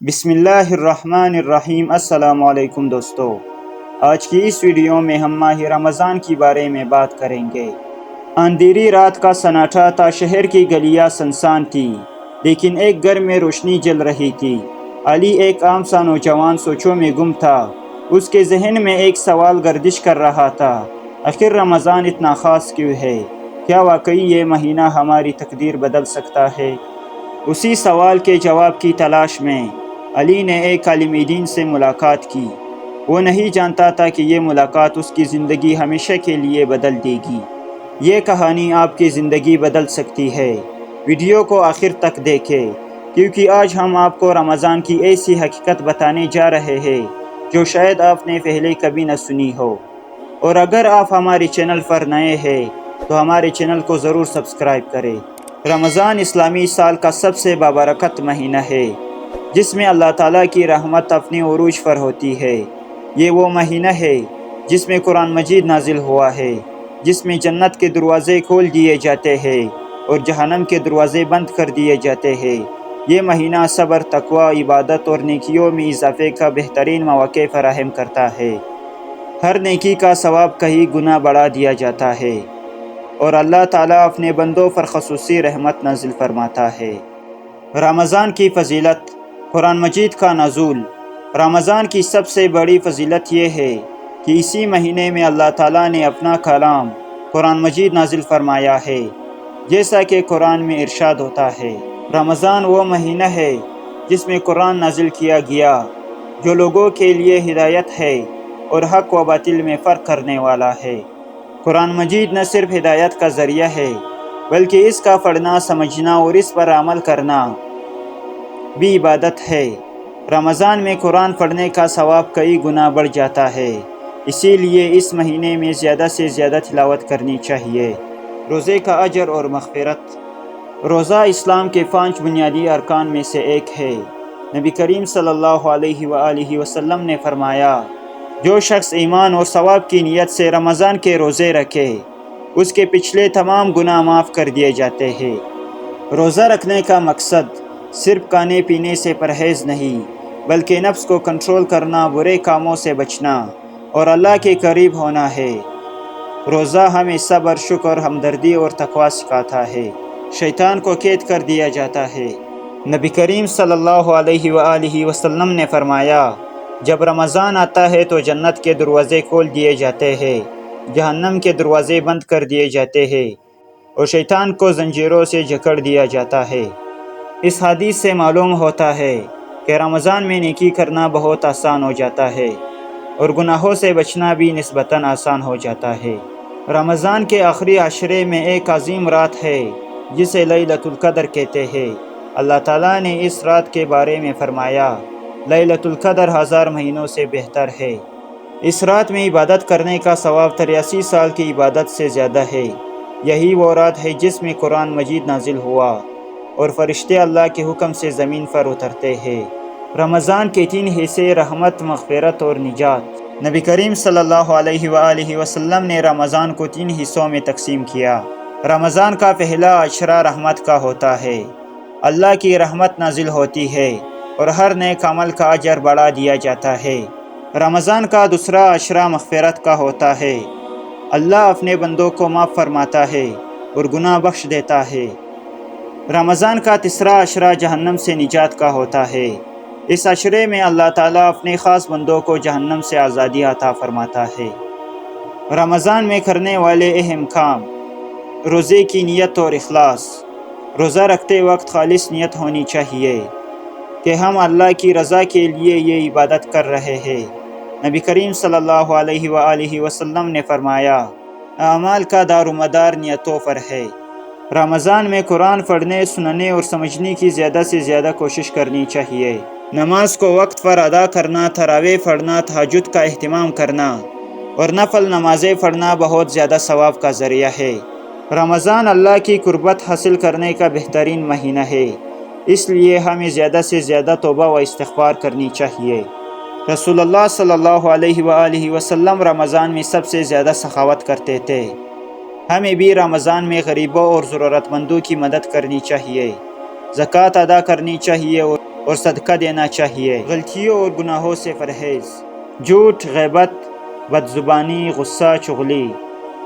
بسم اللہ الرحمن الرحیم۔ السلام علیکم دوستو، آج کی اس ویڈیو میں ہم ماہ رمضان کے بارے میں بات کریں گے۔ اندھیری رات کا سناٹا تھا، شہر کی گلیاں سنسان تھی، لیکن ایک گھر میں روشنی جل رہی تھی۔ علی ایک عام سا نوجوان سوچوں میں گم تھا۔ اس کے ذہن میں ایک سوال گردش کر رہا تھا، آخر رمضان اتنا خاص کیوں ہے؟ کیا واقعی یہ مہینہ ہماری تقدیر بدل سکتا ہے؟ اسی سوال کے جواب کی تلاش میں علی نے ایک عالم دین سے ملاقات کی۔ وہ نہیں جانتا تھا کہ یہ ملاقات اس کی زندگی ہمیشہ کے لیے بدل دے گی۔ یہ کہانی آپ کی زندگی بدل سکتی ہے۔ ویڈیو کو آخر تک دیکھیں، کیونکہ آج ہم آپ کو رمضان کی ایسی حقیقت بتانے جا رہے ہیں جو شاید آپ نے پہلے کبھی نہ سنی ہو۔ اور اگر آپ ہمارے چینل پر نئے ہیں تو ہمارے چینل کو ضرور سبسکرائب کریں۔ رمضان اسلامی سال کا سب سے بابرکت مہینہ ہے، جس میں اللہ تعالیٰ کی رحمت اپنے عروج پر ہوتی ہے۔ یہ وہ مہینہ ہے جس میں قرآن مجید نازل ہوا ہے، جس میں جنت کے دروازے کھول دیے جاتے ہیں اور جہنم کے دروازے بند کر دیے جاتے ہیں۔ یہ مہینہ صبر، تقوی، عبادت اور نیکیوں میں اضافے کا بہترین مواقع فراہم کرتا ہے۔ ہر نیکی کا ثواب کئی گنا بڑھا دیا جاتا ہے اور اللہ تعالیٰ اپنے بندوں پر خصوصی رحمت نازل فرماتا ہے۔ رمضان کی فضیلت، قرآن مجید کا نزول۔ رمضان کی سب سے بڑی فضیلت یہ ہے کہ اسی مہینے میں اللہ تعالیٰ نے اپنا کلام قرآن مجید نازل فرمایا ہے، جیسا کہ قرآن میں ارشاد ہوتا ہے۔ رمضان وہ مہینہ ہے جس میں قرآن نازل کیا گیا، جو لوگوں کے لیے ہدایت ہے اور حق و باطل میں فرق کرنے والا ہے۔ قرآن مجید نہ صرف ہدایت کا ذریعہ ہے، بلکہ اس کا پڑھنا، سمجھنا اور اس پر عمل کرنا بھی عبادت ہے۔ رمضان میں قرآن پڑھنے کا ثواب کئی گنا بڑھ جاتا ہے، اسی لیے اس مہینے میں زیادہ سے زیادہ تلاوت کرنی چاہیے۔ روزے کا اجر اور مغفرت۔ روزہ اسلام کے 5 بنیادی ارکان میں سے ایک ہے۔ نبی کریم صلی اللہ علیہ وآلہ وسلم نے فرمایا، جو شخص ایمان اور ثواب کی نیت سے رمضان کے روزے رکھے، اس کے پچھلے تمام گناہ معاف کر دیے جاتے ہیں۔ روزہ رکھنے کا مقصد صرف کھانے پینے سے پرہیز نہیں، بلکہ نفس کو کنٹرول کرنا، برے کاموں سے بچنا اور اللہ کے قریب ہونا ہے۔ روزہ ہمیں صبر، شکر، ہمدردی اور تقوی سکھاتا ہے۔ شیطان کو قید کر دیا جاتا ہے۔ نبی کریم صلی اللہ علیہ وآلہ وسلم نے فرمایا، جب رمضان آتا ہے تو جنت کے دروازے کھول دیے جاتے ہیں، جہنم کے دروازے بند کر دیے جاتے ہیں اور شیطان کو زنجیروں سے جکڑ دیا جاتا ہے۔ اس حدیث سے معلوم ہوتا ہے کہ رمضان میں نیکی کرنا بہت آسان ہو جاتا ہے اور گناہوں سے بچنا بھی نسبتاً آسان ہو جاتا ہے۔ رمضان کے آخری عشرے میں ایک عظیم رات ہے جسے لیلۃ القدر کہتے ہیں۔ اللہ تعالیٰ نے اس رات کے بارے میں فرمایا، لیلۃ القدر 1000 مہینوں سے بہتر ہے۔ اس رات میں عبادت کرنے کا ثواب 83 سال کی عبادت سے زیادہ ہے۔ یہی وہ رات ہے جس میں قرآن مجید نازل ہوا اور فرشتے اللہ کے حکم سے زمین پر اترتے ہیں۔ رمضان کے 3 حصے، رحمت، مغفرت اور نجات۔ نبی کریم صلی اللہ علیہ وآلہ وسلم نے رمضان کو 3 حصوں میں تقسیم کیا۔ رمضان کا پہلا عشرہ رحمت کا ہوتا ہے۔ اللہ کی رحمت نازل ہوتی ہے اور ہر نیک عمل کا اجر بڑھا دیا جاتا ہے۔ رمضان کا دوسرا عشرہ مغفرت کا ہوتا ہے۔ اللہ اپنے بندوں کو معاف فرماتا ہے اور گناہ بخش دیتا ہے۔ رمضان کا تیسرا عشرہ جہنم سے نجات کا ہوتا ہے۔ اس عشرے میں اللہ تعالیٰ اپنے خاص بندوں کو جہنم سے آزادی عطا فرماتا ہے۔ رمضان میں کرنے والے اہم کام۔ روزے کی نیت اور اخلاص۔ روزہ رکھتے وقت خالص نیت ہونی چاہیے کہ ہم اللہ کی رضا کے لیے یہ عبادت کر رہے ہیں۔ نبی کریم صلی اللہ علیہ وآلہ وسلم نے فرمایا، اعمال کا دار و مدار نیتوں پر ہے۔ رمضان میں قرآن پڑھنے، سننے اور سمجھنے کی زیادہ سے زیادہ کوشش کرنی چاہیے۔ نماز کو وقت پر ادا کرنا، تراویح پڑھنا، تہجد کا اہتمام کرنا اور نفل نمازیں پڑھنا بہت زیادہ ثواب کا ذریعہ ہے۔ رمضان اللہ کی قربت حاصل کرنے کا بہترین مہینہ ہے، اس لیے ہمیں زیادہ سے زیادہ توبہ و استغفار کرنی چاہیے۔ رسول اللہ صلی اللہ علیہ وآلہ وسلم رمضان میں سب سے زیادہ سخاوت کرتے تھے۔ ہمیں بھی رمضان میں غریبوں اور ضرورت مندوں کی مدد کرنی چاہیے، زکوٰۃ ادا کرنی چاہیے اور صدقہ دینا چاہیے۔ غلطیوں اور گناہوں سے پرہیز، جھوٹ، غیبت، بد زبانی، غصہ، چغلی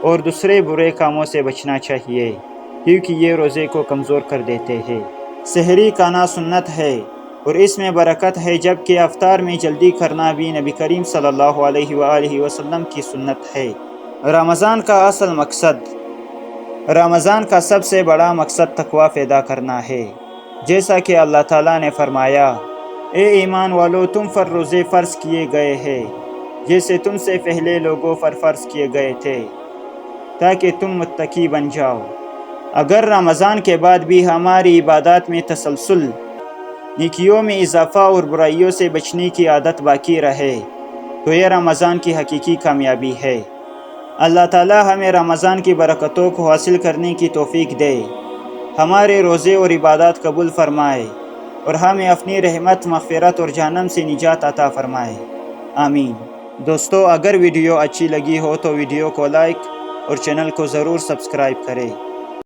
اور دوسرے برے کاموں سے بچنا چاہیے، کیونکہ یہ روزے کو کمزور کر دیتے ہیں۔ سحری کھانا سنت ہے اور اس میں برکت ہے، جبکہ افطار میں جلدی کرنا بھی نبی کریم صلی اللہ علیہ وآلہ وسلم کی سنت ہے۔ رمضان کا اصل مقصد، رمضان کا سب سے بڑا مقصد تقوی پیدا کرنا ہے، جیسا کہ اللہ تعالیٰ نے فرمایا: اے ایمان والو، تم پر روزے فرض کیے گئے ہیں جیسے تم سے پہلے لوگوں پر فرض کیے گئے تھے، تاکہ تم متقی بن جاؤ۔ اگر رمضان کے بعد بھی ہماری عبادات میں تسلسل، نیکیوں میں اضافہ اور برائیوں سے بچنے کی عادت باقی رہے تو یہ رمضان کی حقیقی کامیابی ہے۔ اللہ تعالیٰ ہمیں رمضان کی برکتوں کو حاصل کرنے کی توفیق دے، ہمارے روزے اور عبادات قبول فرمائے اور ہمیں اپنی رحمت، مغفرت اور جہنم سے نجات عطا فرمائے، آمین۔ دوستو، اگر ویڈیو اچھی لگی ہو تو ویڈیو کو لائک اور چینل کو ضرور سبسکرائب کریں۔